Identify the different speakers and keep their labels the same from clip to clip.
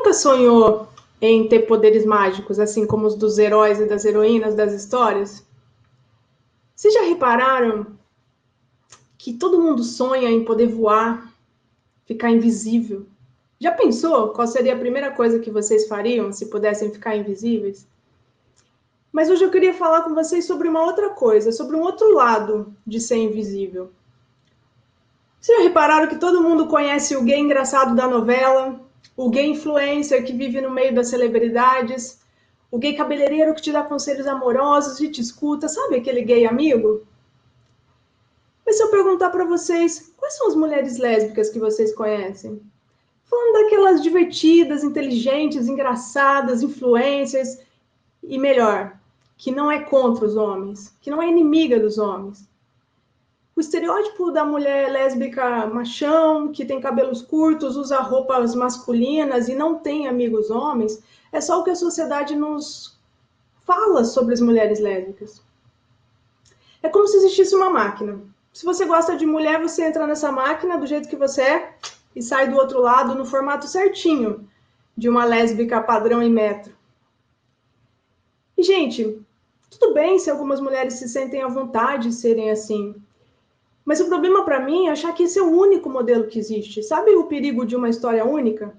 Speaker 1: nunca sonhou em ter poderes mágicos, assim como os dos heróis e das heroínas das histórias? Vocês já repararam que todo mundo sonha em poder voar, ficar invisível? Já pensou qual seria a primeira coisa que vocês fariam se pudessem ficar invisíveis? Mas hoje eu queria falar com vocês sobre uma outra coisa, sobre um outro lado de ser invisível. Vocês já repararam que todo mundo conhece o gay engraçado da novela, o gay influencer que vive no meio das celebridades, o gay cabeleireiro que te dá conselhos amorosos e te escuta, sabe aquele gay amigo? Mas se eu perguntar para vocês, quais são as mulheres lésbicas que vocês conhecem? Falando daquelas divertidas, inteligentes, engraçadas, influencers, e melhor, que não é contra os homens, que não é inimiga dos homens. O estereótipo da mulher lésbica machão, que tem cabelos curtos, usa roupas masculinas e não tem amigos homens, é só o que a sociedade nos fala sobre as mulheres lésbicas. É como se existisse uma máquina. Se você gosta de mulher, você entra nessa máquina do jeito que você é e sai do outro lado no formato certinho de uma lésbica padrão e metro. E, gente, tudo bem se algumas mulheres se sentem à vontade de serem assim. Mas o problema para mim é achar que esse é o único modelo que existe. Sabe o perigo de uma história única?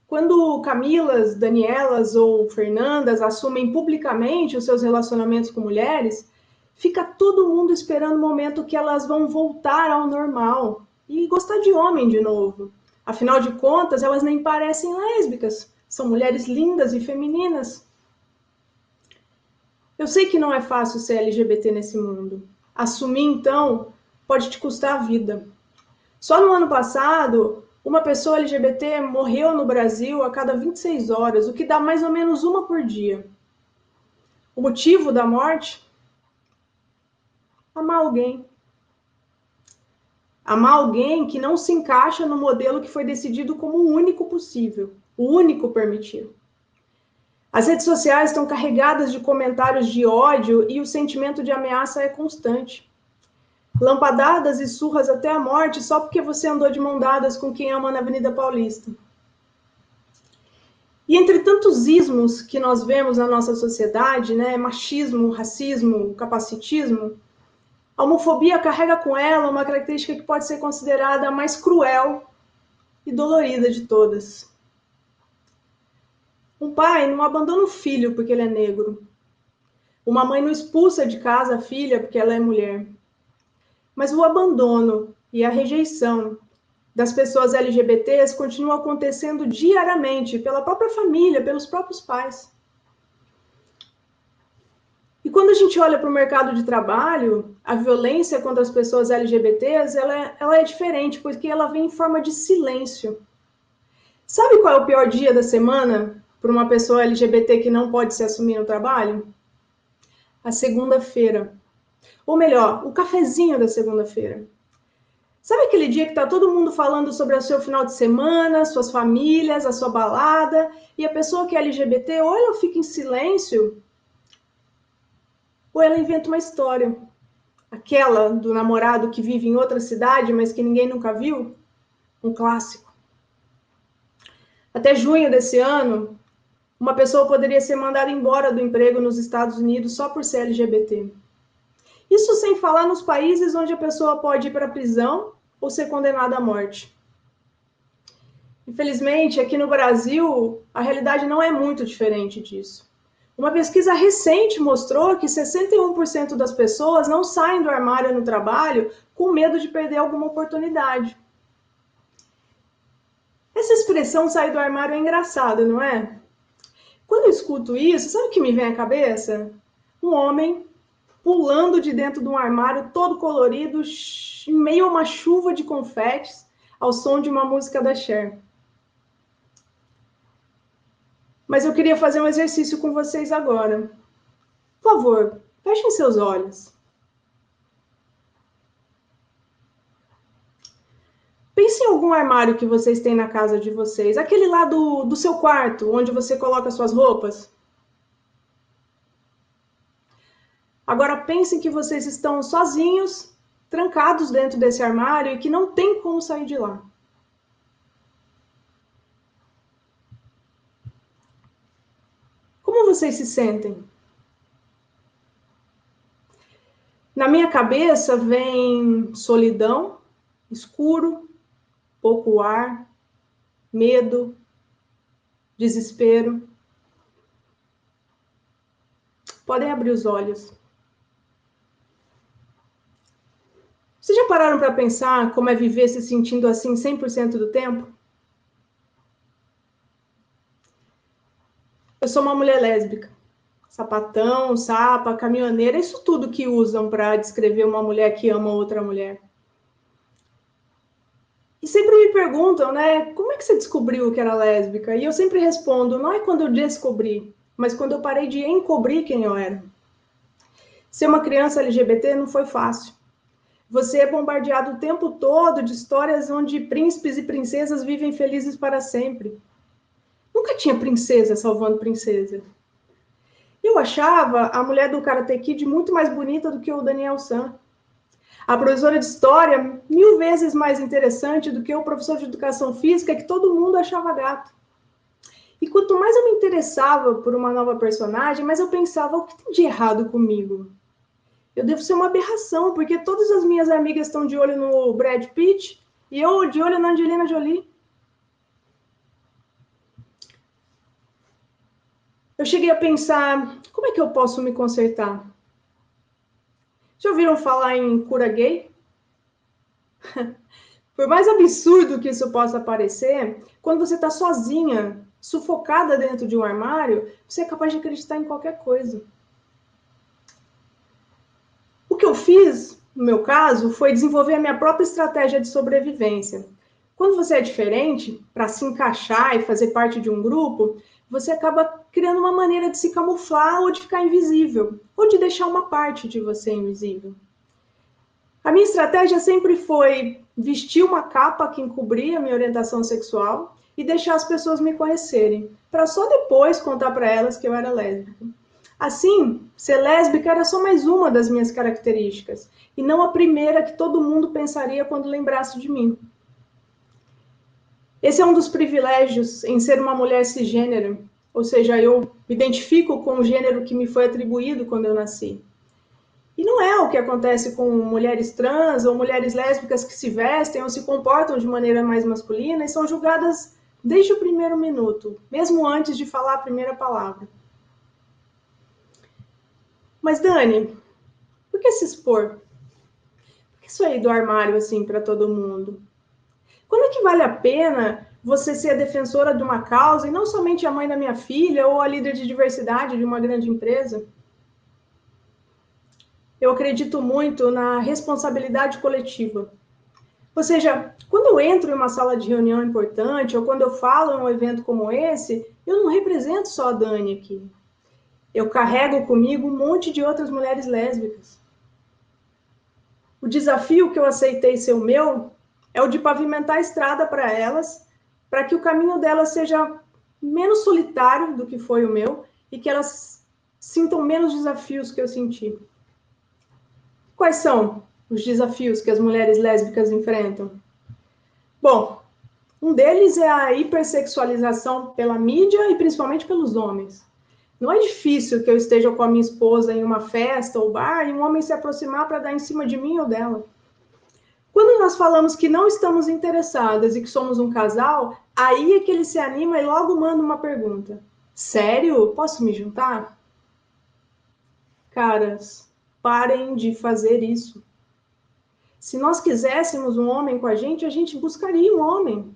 Speaker 1: Quando Camilas, Danielas ou Fernandas assumem publicamente os seus relacionamentos com mulheres, fica todo mundo esperando o momento que elas vão voltar ao normal e gostar de homem de novo. Afinal de contas, elas nem parecem lésbicas. São mulheres lindas e femininas. Eu sei que não é fácil ser LGBT nesse mundo. Assumir, então, pode te custar a vida. Só no ano passado, uma pessoa LGBT morreu no Brasil a cada 26 horas, o que dá mais ou menos uma por dia. O motivo da morte? Amar alguém. Amar alguém que não se encaixa no modelo que foi decidido como o único possível, o único permitido. As redes sociais estão carregadas de comentários de ódio e o sentimento de ameaça é constante. Lampadadas e surras até a morte só porque você andou de mão dadas com quem ama na Avenida Paulista. E entre tantos ismos que nós vemos na nossa sociedade, né, machismo, racismo, capacitismo, a homofobia carrega com ela uma característica que pode ser considerada a mais cruel e dolorida de todas. Um pai não abandona o filho porque ele é negro. Uma mãe não expulsa de casa a filha porque ela é mulher. Mas o abandono e a rejeição das pessoas LGBTs continua acontecendo diariamente pela própria família, pelos próprios pais. E quando a gente olha para o mercado de trabalho, a violência contra as pessoas LGBTs, ela é diferente, porque ela vem em forma de silêncio. Sabe qual é o pior dia da semana para uma pessoa LGBT que não pode se assumir no trabalho? A segunda-feira. Ou melhor, o cafezinho da segunda-feira. Sabe aquele dia que está todo mundo falando sobre o seu final de semana, suas famílias, a sua balada, e a pessoa que é LGBT ou ela fica em silêncio, ou ela inventa uma história. Aquela do namorado que vive em outra cidade, mas que ninguém nunca viu? Um clássico. Até junho desse ano, uma pessoa poderia ser mandada embora do emprego nos Estados Unidos só por ser LGBT. Isso sem falar nos países onde a pessoa pode ir para a prisão ou ser condenada à morte. Infelizmente, aqui no Brasil, a realidade não é muito diferente disso. Uma pesquisa recente mostrou que 61% das pessoas não saem do armário no trabalho com medo de perder alguma oportunidade. Essa expressão sair do armário é engraçada, não é? Quando eu escuto isso, sabe o que me vem à cabeça? Um homem pulando de dentro de um armário todo colorido, em meio a uma chuva de confetes, ao som de uma música da Cher. Mas eu queria fazer um exercício com vocês agora. Por favor, fechem seus olhos. Pense em algum armário que vocês têm na casa de vocês. Aquele lá do seu quarto, onde você coloca suas roupas. Agora pensem que vocês estão sozinhos, trancados dentro desse armário e que não tem como sair de lá. vocês se sentem? Na minha cabeça vem solidão, escuro, pouco ar, medo, desespero. Podem abrir os olhos. Vocês já pararam para pensar como é viver se sentindo assim 100% do tempo? Eu sou uma mulher lésbica. Sapatão, sapa, caminhoneira, isso tudo que usam para descrever uma mulher que ama outra mulher. E sempre me perguntam, né, como é que você descobriu que era lésbica? E eu sempre respondo, não é quando eu descobri, mas quando eu parei de encobrir quem eu era. Ser uma criança LGBT não foi fácil. Você é bombardeado o tempo todo de histórias onde príncipes e princesas vivem felizes para sempre. Nunca tinha princesa salvando princesa. Eu achava a mulher do Karate Kid muito mais bonita do que o Daniel San. A professora de história, 1000 vezes mais interessante do que o professor de educação física, que todo mundo achava gato. E quanto mais eu me interessava por uma nova personagem, mais eu pensava, o que tem de errado comigo? Eu devo ser uma aberração, porque todas as minhas amigas estão de olho no Brad Pitt e eu de olho na Angelina Jolie. Eu cheguei a pensar, como é que eu posso me consertar? Já ouviram falar em cura gay? Por mais absurdo que isso possa parecer, quando você está sozinha, sufocada dentro de um armário, você é capaz de acreditar em qualquer coisa. O que eu fiz, no meu caso, foi desenvolver a minha própria estratégia de sobrevivência. Quando você é diferente, para se encaixar e fazer parte de um grupo, você acaba criando uma maneira de se camuflar ou de ficar invisível, ou de deixar uma parte de você invisível. A minha estratégia sempre foi vestir uma capa que encobria a minha orientação sexual e deixar as pessoas me conhecerem, para só depois contar para elas que eu era lésbica. Assim, ser lésbica era só mais uma das minhas características, e não a primeira que todo mundo pensaria quando lembrasse de mim. Esse é um dos privilégios em ser uma mulher cisgênera, ou seja, eu me identifico com o gênero que me foi atribuído quando eu nasci. E não é o que acontece com mulheres trans ou mulheres lésbicas que se vestem ou se comportam de maneira mais masculina e são julgadas desde o primeiro minuto, mesmo antes de falar a primeira palavra. Mas, Dani, por que se expor? Por que sair do armário assim para todo mundo? Quando é que vale a pena você ser a defensora de uma causa e não somente a mãe da minha filha ou a líder de diversidade de uma grande empresa? Eu acredito muito na responsabilidade coletiva. Ou seja, quando eu entro em uma sala de reunião importante ou quando eu falo em um evento como esse, eu não represento só a Dani aqui. Eu carrego comigo um monte de outras mulheres lésbicas. O desafio que eu aceitei ser o meu é o de pavimentar a estrada para elas, para que o caminho delas seja menos solitário do que foi o meu e que elas sintam menos desafios que eu senti. Quais são os desafios que as mulheres lésbicas enfrentam? Bom, um deles é a hipersexualização pela mídia e principalmente pelos homens. Não é difícil que eu esteja com a minha esposa em uma festa ou bar e um homem se aproximar para dar em cima de mim ou dela. Quando nós falamos que não estamos interessadas e que somos um casal, aí é que ele se anima e logo manda uma pergunta. Sério? Posso me juntar? Caras, parem de fazer isso. Se nós quiséssemos um homem com a gente buscaria um homem.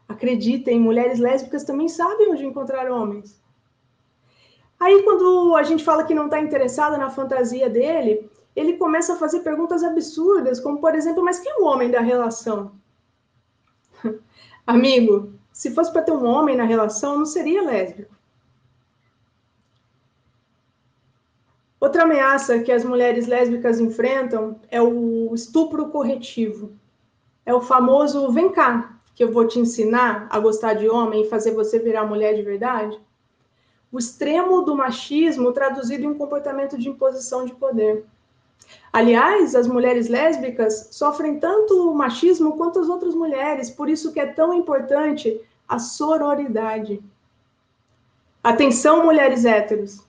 Speaker 1: Acreditem, mulheres lésbicas também sabem onde encontrar homens. Aí, quando a gente fala que não está interessada na fantasia dele, ele começa a fazer perguntas absurdas, como, por exemplo, mas quem é o homem da relação? Amigo, se fosse para ter um homem na relação, não seria lésbico. Outra ameaça que as mulheres lésbicas enfrentam é o estupro corretivo. É o famoso, vem cá, que eu vou te ensinar a gostar de homem e fazer você virar mulher de verdade. O extremo do machismo traduzido em um comportamento de imposição de poder. Aliás, as mulheres lésbicas sofrem tanto o machismo quanto as outras mulheres, por isso que é tão importante a sororidade. Atenção, mulheres héteros.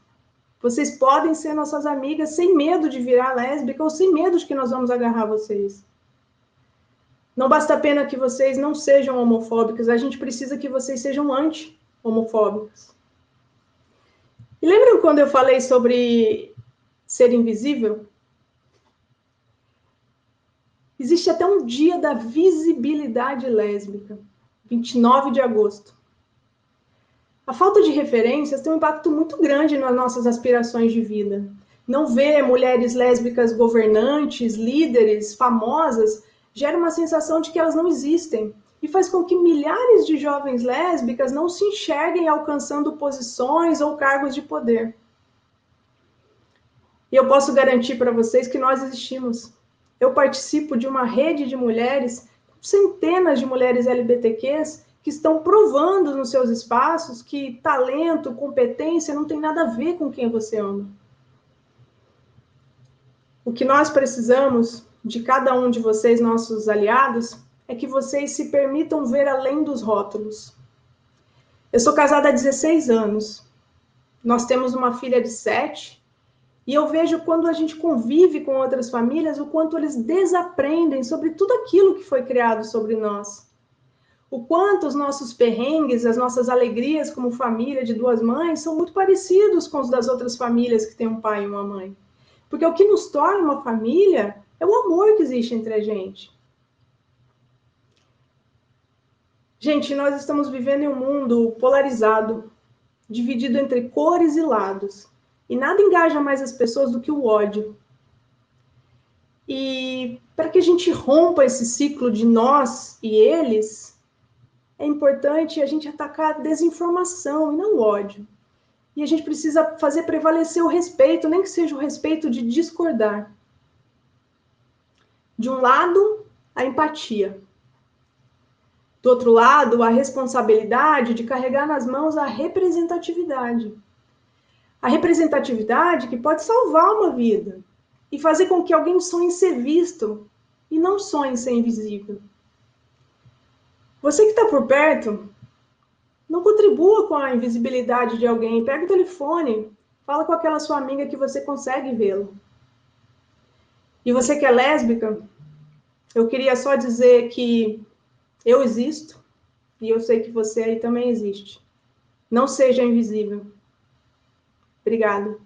Speaker 1: Vocês podem ser nossas amigas sem medo de virar lésbica ou sem medo de que nós vamos agarrar vocês. Não basta a pena que vocês não sejam homofóbicas, a gente precisa que vocês sejam anti-homofóbicas. E lembram quando eu falei sobre ser invisível? Existe até um dia da visibilidade lésbica, 29 de agosto. A falta de referências tem um impacto muito grande nas nossas aspirações de vida. Não ver mulheres lésbicas governantes, líderes, famosas, gera uma sensação de que elas não existem e faz com que milhares de jovens lésbicas não se enxerguem alcançando posições ou cargos de poder. E eu posso garantir para vocês que nós existimos. Eu participo de uma rede de mulheres, centenas de mulheres LGBTQs, que estão provando nos seus espaços que talento, competência não tem nada a ver com quem você ama. O que nós precisamos de cada um de vocês, nossos aliados, é que vocês se permitam ver além dos rótulos. Eu sou casada há 16 anos. Nós temos uma filha de 7. E eu vejo quando a gente convive com outras famílias, o quanto eles desaprendem sobre tudo aquilo que foi criado sobre nós. O quanto os nossos perrengues, as nossas alegrias como família de 2 mães são muito parecidos com os das outras famílias que têm um pai e uma mãe. Porque o que nos torna uma família é o amor que existe entre a gente. Gente, nós estamos vivendo em um mundo polarizado, dividido entre cores e lados. E nada engaja mais as pessoas do que o ódio. E para que a gente rompa esse ciclo de nós e eles, é importante a gente atacar a desinformação e não o ódio. E a gente precisa fazer prevalecer o respeito, nem que seja o respeito de discordar. De um lado, a empatia. Do outro lado, a responsabilidade de carregar nas mãos a representatividade. A representatividade que pode salvar uma vida e fazer com que alguém sonhe ser visto e não sonhe ser invisível. Você que está por perto, não contribua com a invisibilidade de alguém. Pega o telefone, fala com aquela sua amiga que você consegue vê-la. E você que é lésbica, eu queria só dizer que eu existo e eu sei que você aí também existe. Não seja invisível. Obrigada.